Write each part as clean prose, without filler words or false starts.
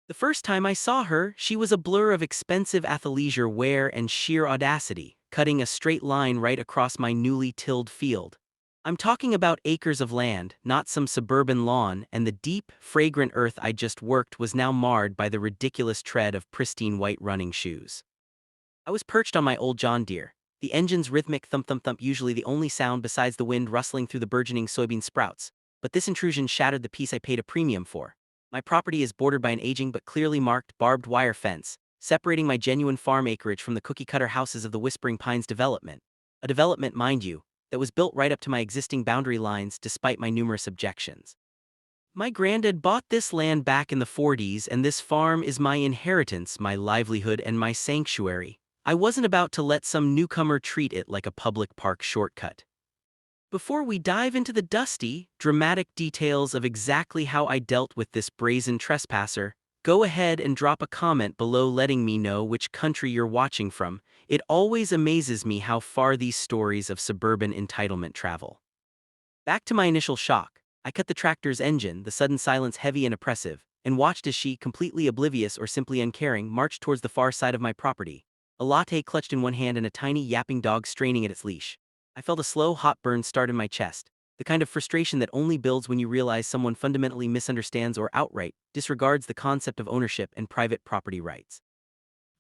The first time I saw her, she was a blur of expensive athleisure wear and sheer audacity, cutting a straight line right across my newly tilled field. I'm talking about acres of land, not some suburban lawn, and the deep, fragrant earth I just worked was now marred by the ridiculous tread of pristine white running shoes. I was perched on my old John Deere, the engine's rhythmic thump-thump-thump usually the only sound besides the wind rustling through the burgeoning soybean sprouts, but this intrusion shattered the peace I paid a premium for. My property is bordered by an aging but clearly marked barbed wire fence, separating my genuine farm acreage from the cookie-cutter houses of the Whispering Pines development. A development, mind you, that was built right up to my existing boundary lines despite my numerous objections. My granddad bought this land back in the 40s, and this farm is my inheritance, my livelihood, and my sanctuary. I wasn't about to let some newcomer treat it like a public park shortcut. Before we dive into the dusty, dramatic details of exactly how I dealt with this brazen trespasser, go ahead and drop a comment below letting me know which country you're watching from. It always amazes me how far these stories of suburban entitlement travel. Back to my initial shock, I cut the tractor's engine, the sudden silence heavy and oppressive, and watched as she, completely oblivious or simply uncaring, marched towards the far side of my property, a latte clutched in one hand and a tiny yapping dog straining at its leash. I felt a slow, hot burn start in my chest, the kind of frustration that only builds when you realize someone fundamentally misunderstands or outright disregards the concept of ownership and private property rights.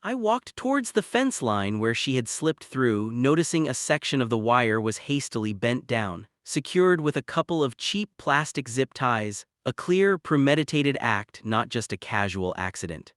I walked towards the fence line where she had slipped through, noticing a section of the wire was hastily bent down, secured with a couple of cheap plastic zip ties, a clear, premeditated act, not just a casual accident.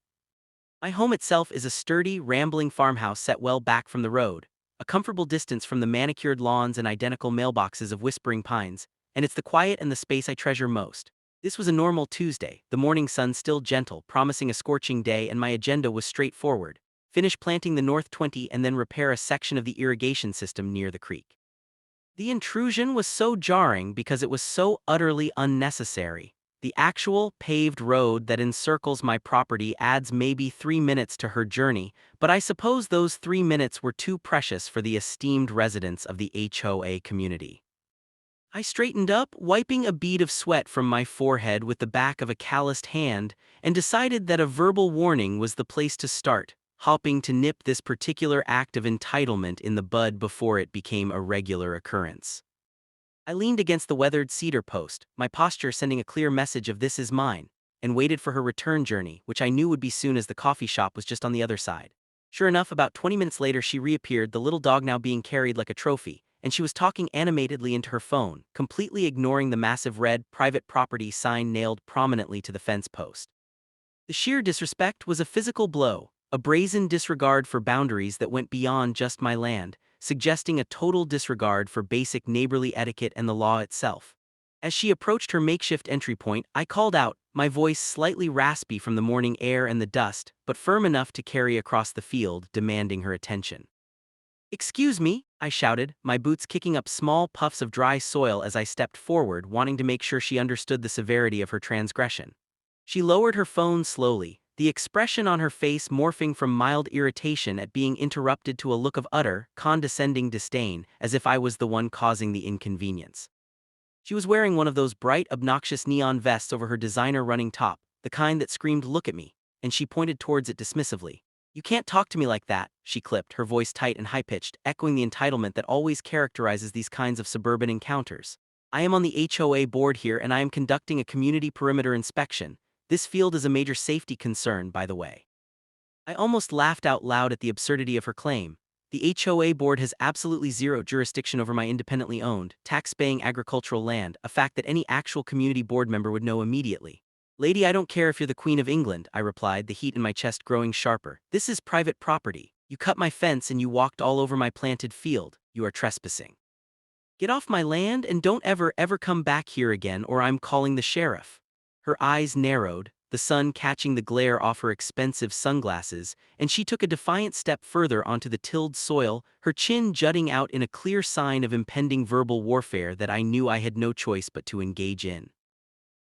My home itself is a sturdy, rambling farmhouse set well back from the road, a comfortable distance from the manicured lawns and identical mailboxes of Whispering Pines, and it's the quiet and the space I treasure most. This was a normal Tuesday, the morning sun still gentle, promising a scorching day, and my agenda was straightforward: finish planting the North 20 and then repair a section of the irrigation system near the creek. The intrusion was so jarring because it was so utterly unnecessary. The actual paved road that encircles my property adds maybe 3 minutes to her journey, but I suppose those 3 minutes were too precious for the esteemed residents of the HOA community. I straightened up, wiping a bead of sweat from my forehead with the back of a calloused hand, and decided that a verbal warning was the place to start, hoping to nip this particular act of entitlement in the bud before it became a regular occurrence. I leaned against the weathered cedar post, my posture sending a clear message of "this is mine," and waited for her return journey, which I knew would be soon as the coffee shop was just on the other side. Sure enough, about 20 minutes later she reappeared, the little dog now being carried like a trophy, and she was talking animatedly into her phone, completely ignoring the massive red "private property" sign nailed prominently to the fence post. The sheer disrespect was a physical blow, a brazen disregard for boundaries that went beyond just my land, suggesting a total disregard for basic neighborly etiquette and the law itself. As she approached her makeshift entry point, I called out, my voice slightly raspy from the morning air and the dust, but firm enough to carry across the field, demanding her attention. "Excuse me," I shouted, my boots kicking up small puffs of dry soil as I stepped forward, wanting to make sure she understood the severity of her transgression. She lowered her phone slowly, the expression on her face morphing from mild irritation at being interrupted to a look of utter, condescending disdain, as if I was the one causing the inconvenience. She was wearing one of those bright, obnoxious neon vests over her designer running top, the kind that screamed "look at me," and she pointed towards it dismissively. "You can't talk to me like that," she clipped, her voice tight and high-pitched, echoing the entitlement that always characterizes these kinds of suburban encounters. "I am on the HOA board here, and I am conducting a community perimeter inspection. This field is a major safety concern, by the way." I almost laughed out loud at the absurdity of her claim. The HOA board has absolutely zero jurisdiction over my independently owned, tax-paying agricultural land, a fact that any actual community board member would know immediately. "Lady, I don't care if you're the Queen of England," I replied, the heat in my chest growing sharper. "This is private property. You cut my fence and you walked all over my planted field. You are trespassing. Get off my land and don't ever come back here again, or I'm calling the sheriff." Her eyes narrowed, the sun catching the glare off her expensive sunglasses, and she took a defiant step further onto the tilled soil, her chin jutting out in a clear sign of impending verbal warfare that I knew I had no choice but to engage in.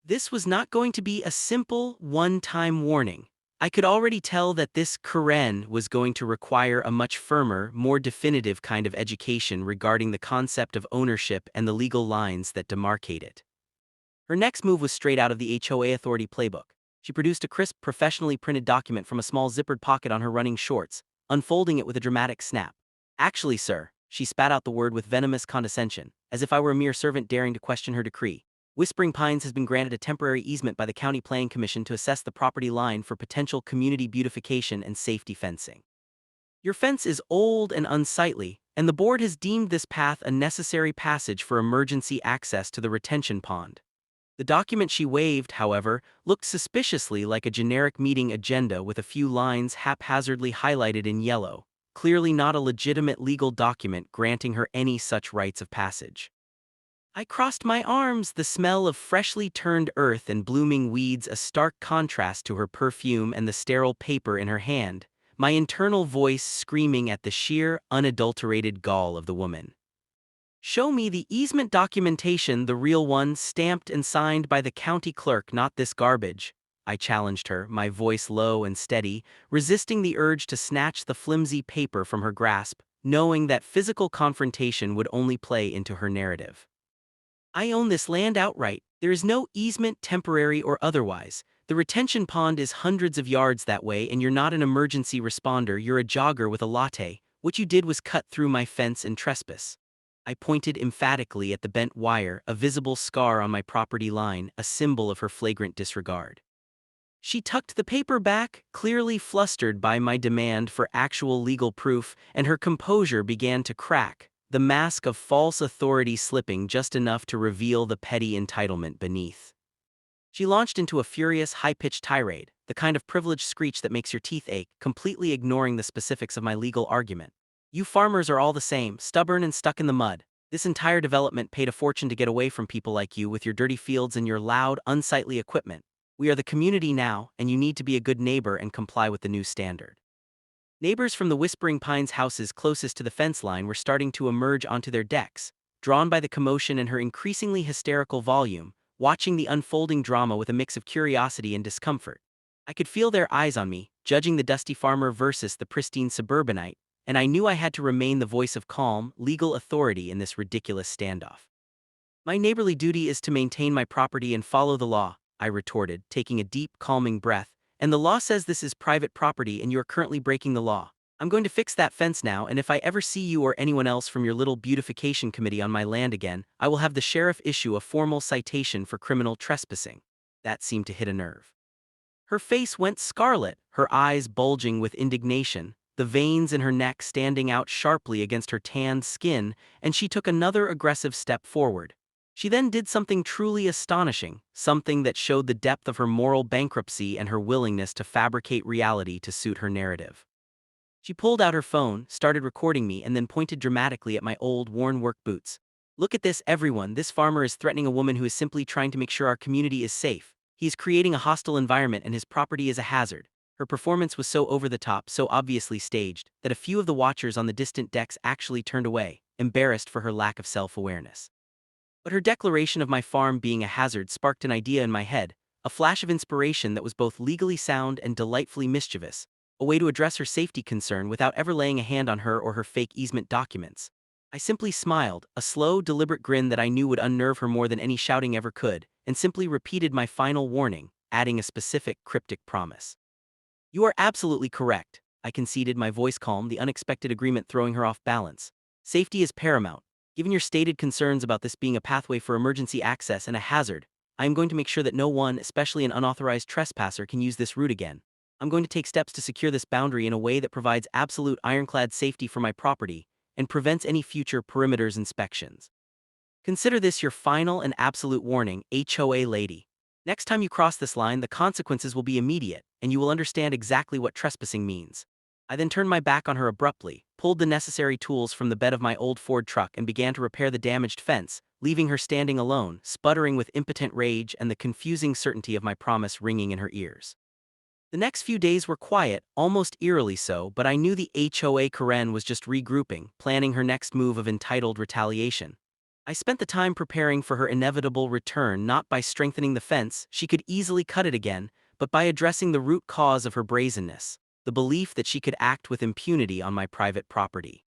This was not going to be a simple, one-time warning. I could already tell that this Karen was going to require a much firmer, more definitive kind of education regarding the concept of ownership and the legal lines that demarcate it. Her next move was straight out of the HOA Authority playbook. She produced a crisp, professionally printed document from a small zippered pocket on her running shorts, unfolding it with a dramatic snap. Actually, sir, she spat out the word with venomous condescension, as if I were a mere servant daring to question her decree. Whispering Pines has been granted a temporary easement by the County Planning Commission to assess the property line for potential community beautification and safety fencing. Your fence is old and unsightly, and the board has deemed this path a necessary passage for emergency access to the retention pond. The document she waved, however, looked suspiciously like a generic meeting agenda with a few lines haphazardly highlighted in yellow, clearly not a legitimate legal document granting her any such rights of passage. I crossed my arms, the smell of freshly turned earth and blooming weeds a stark contrast to her perfume and the sterile paper in her hand, my internal voice screaming at the sheer, unadulterated gall of the woman. Show me the easement documentation, the real one, stamped and signed by the county clerk, not this garbage, I challenged her, my voice low and steady, resisting the urge to snatch the flimsy paper from her grasp, knowing that physical confrontation would only play into her narrative. I own this land outright. There is no easement, temporary or otherwise. The retention pond is hundreds of yards that way, and you're not an emergency responder, you're a jogger with a latte. What you did was cut through my fence and trespass. I pointed emphatically at the bent wire, a visible scar on my property line, a symbol of her flagrant disregard. She tucked the paper back, clearly flustered by my demand for actual legal proof, and her composure began to crack, the mask of false authority slipping just enough to reveal the petty entitlement beneath. She launched into a furious, high-pitched tirade, the kind of privileged screech that makes your teeth ache, completely ignoring the specifics of my legal argument. You farmers are all the same, stubborn and stuck in the mud. This entire development paid a fortune to get away from people like you with your dirty fields and your loud, unsightly equipment. We are the community now, and you need to be a good neighbor and comply with the new standard. Neighbors from the Whispering Pines houses closest to the fence line were starting to emerge onto their decks, drawn by the commotion and her increasingly hysterical volume, watching the unfolding drama with a mix of curiosity and discomfort. I could feel their eyes on me, judging the dusty farmer versus the pristine suburbanite, and I knew I had to remain the voice of calm, legal authority in this ridiculous standoff. My neighborly duty is to maintain my property and follow the law, I retorted, taking a deep, calming breath. And the law says this is private property and you are currently breaking the law. I'm going to fix that fence now, and if I ever see you or anyone else from your little beautification committee on my land again, I will have the sheriff issue a formal citation for criminal trespassing. That seemed to hit a nerve. Her face went scarlet, her eyes bulging with indignation, the veins in her neck standing out sharply against her tanned skin, and she took another aggressive step forward. She then did something truly astonishing, something that showed the depth of her moral bankruptcy and her willingness to fabricate reality to suit her narrative. She pulled out her phone, started recording me, and then pointed dramatically at my old, worn work boots. Look at this, everyone. This farmer is threatening a woman who is simply trying to make sure our community is safe. He is creating a hostile environment and his property is a hazard. Her performance was so over the top, so obviously staged, that a few of the watchers on the distant decks actually turned away, embarrassed for her lack of self-awareness. But her declaration of my farm being a hazard sparked an idea in my head, a flash of inspiration that was both legally sound and delightfully mischievous, a way to address her safety concern without ever laying a hand on her or her fake easement documents. I simply smiled, a slow, deliberate grin that I knew would unnerve her more than any shouting ever could, and simply repeated my final warning, adding a specific, cryptic promise. You are absolutely correct, I conceded, my voice calm, the unexpected agreement throwing her off balance. Safety is paramount. Given your stated concerns about this being a pathway for emergency access and a hazard, I am going to make sure that no one, especially an unauthorized trespasser, can use this route again. I'm going to take steps to secure this boundary in a way that provides absolute ironclad safety for my property and prevents any future perimeters inspections. Consider this your final and absolute warning, HOA lady. Next time you cross this line, the consequences will be immediate, and you will understand exactly what trespassing means. I then turned my back on her abruptly, pulled the necessary tools from the bed of my old Ford truck and began to repair the damaged fence, leaving her standing alone, sputtering with impotent rage and the confusing certainty of my promise ringing in her ears. The next few days were quiet, almost eerily so, but I knew the HOA Karen was just regrouping, planning her next move of entitled retaliation. I spent the time preparing for her inevitable return, not by strengthening the fence, she could easily cut it again, but by addressing the root cause of her brazenness, the belief that she could act with impunity on my private property.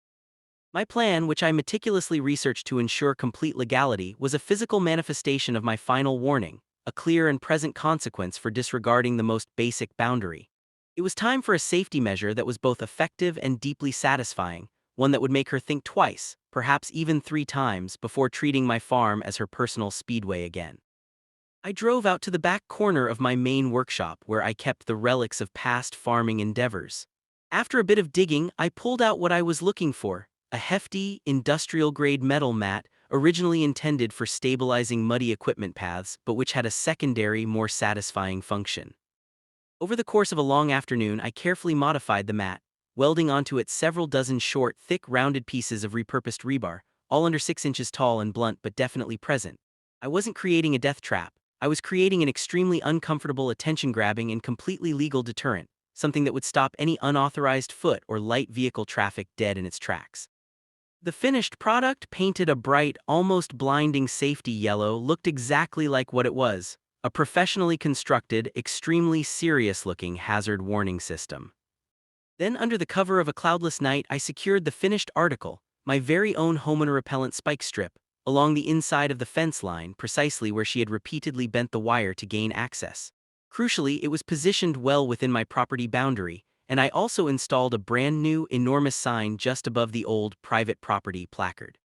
My plan, which I meticulously researched to ensure complete legality, was a physical manifestation of my final warning, a clear and present consequence for disregarding the most basic boundary. It was time for a safety measure that was both effective and deeply satisfying, one that would make her think twice, perhaps even 3 times, before treating my farm as her personal speedway again. I drove out to the back corner of my main workshop where I kept the relics of past farming endeavors. After a bit of digging, I pulled out what I was looking for, a hefty, industrial-grade metal mat, originally intended for stabilizing muddy equipment paths, but which had a secondary, more satisfying function. Over the course of a long afternoon, I carefully modified the mat, welding onto it several dozen short, thick, rounded pieces of repurposed rebar, all under 6 inches tall and blunt but definitely present. I wasn't creating a death trap. I was creating an extremely uncomfortable, attention-grabbing, and completely legal deterrent, something that would stop any unauthorized foot or light vehicle traffic dead in its tracks. The finished product, painted a bright, almost blinding safety yellow, looked exactly like what it was: a professionally constructed, extremely serious-looking hazard warning system. Then, under the cover of a cloudless night, I secured the finished article, my very own homeowner repellent spike strip, along the inside of the fence line, precisely where she had repeatedly bent the wire to gain access. Crucially, it was positioned well within my property boundary, and I also installed a brand new, enormous sign just above the old private property placard.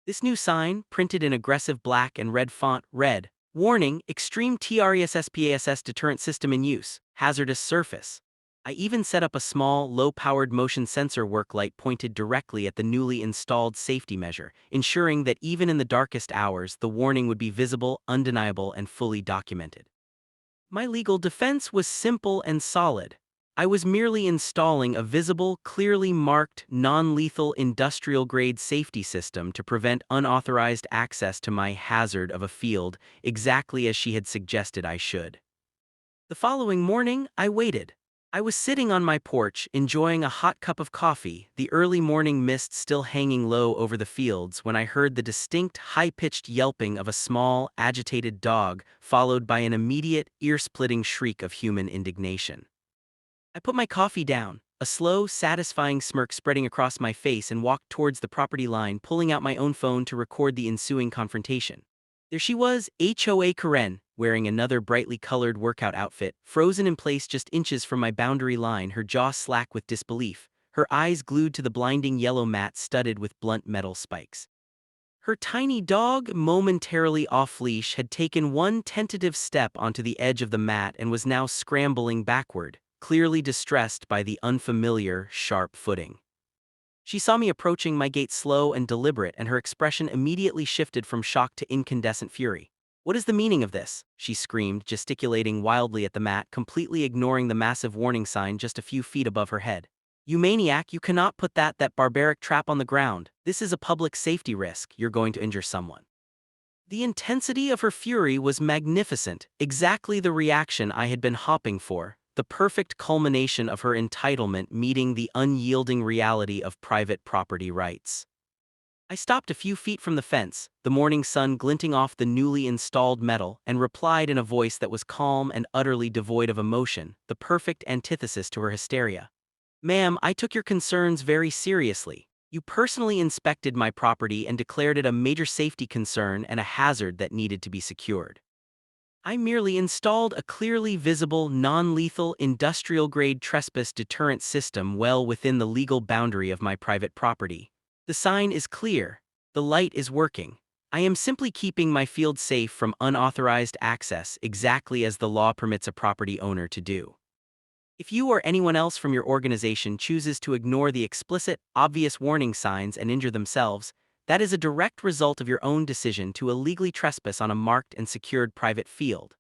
This new sign, printed in aggressive black and red font, read, "Warning, Extreme TRESSPASS Deterrent System in Use, Hazardous Surface." I even set up a small, low-powered motion sensor work light pointed directly at the newly installed safety measure, ensuring that even in the darkest hours, the warning would be visible, undeniable, and fully documented. My legal defense was simple and solid. I was merely installing a visible, clearly marked, non-lethal industrial-grade safety system to prevent unauthorized access to my hazard of a field, exactly as she had suggested I should. The following morning, I waited. I was sitting on my porch, enjoying a hot cup of coffee, the early morning mist still hanging low over the fields, when I heard the distinct, high-pitched yelping of a small, agitated dog, followed by an immediate, ear-splitting shriek of human indignation. I put my coffee down, a slow, satisfying smirk spreading across my face, and walked towards the property line, pulling out my own phone to record the ensuing confrontation. There she was, HOA Karen, wearing another brightly colored workout outfit, frozen in place just inches from my boundary line, her jaw slack with disbelief, her eyes glued to the blinding yellow mat studded with blunt metal spikes. Her tiny dog, momentarily off-leash, had taken one tentative step onto the edge of the mat and was now scrambling backward, clearly distressed by the unfamiliar, sharp footing. She saw me approaching my gait slow and deliberate, and her expression immediately shifted from shock to incandescent fury. "What is the meaning of this?" she screamed, gesticulating wildly at the mat, completely ignoring the massive warning sign just a few feet above her head. "You maniac, you cannot put that barbaric trap on the ground. This is a public safety risk. You're going to injure someone." The intensity of her fury was magnificent, exactly the reaction I had been hoping for, the perfect culmination of her entitlement meeting the unyielding reality of private property rights. I stopped a few feet from the fence, the morning sun glinting off the newly installed metal, and replied in a voice that was calm and utterly devoid of emotion, the perfect antithesis to her hysteria. "Ma'am, I took your concerns very seriously. You personally inspected my property and declared it a major safety concern and a hazard that needed to be secured. I merely installed a clearly visible, non-lethal, industrial-grade trespass deterrent system well within the legal boundary of my private property. The sign is clear. The light is working. I am simply keeping my field safe from unauthorized access, exactly as the law permits a property owner to do. If you or anyone else from your organization chooses to ignore the explicit, obvious warning signs and injure themselves, that is a direct result of your own decision to illegally trespass on a marked and secured private field."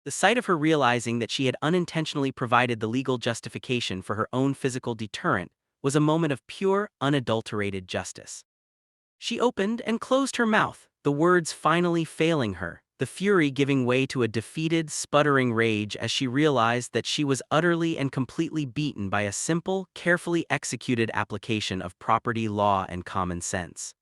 The sight of her realizing that she had unintentionally provided the legal justification for her own physical deterrent was a moment of pure, unadulterated justice. She opened and closed her mouth, the words finally failing her, the fury giving way to a defeated, sputtering rage as she realized that she was utterly and completely beaten by a simple, carefully executed application of property law and common sense.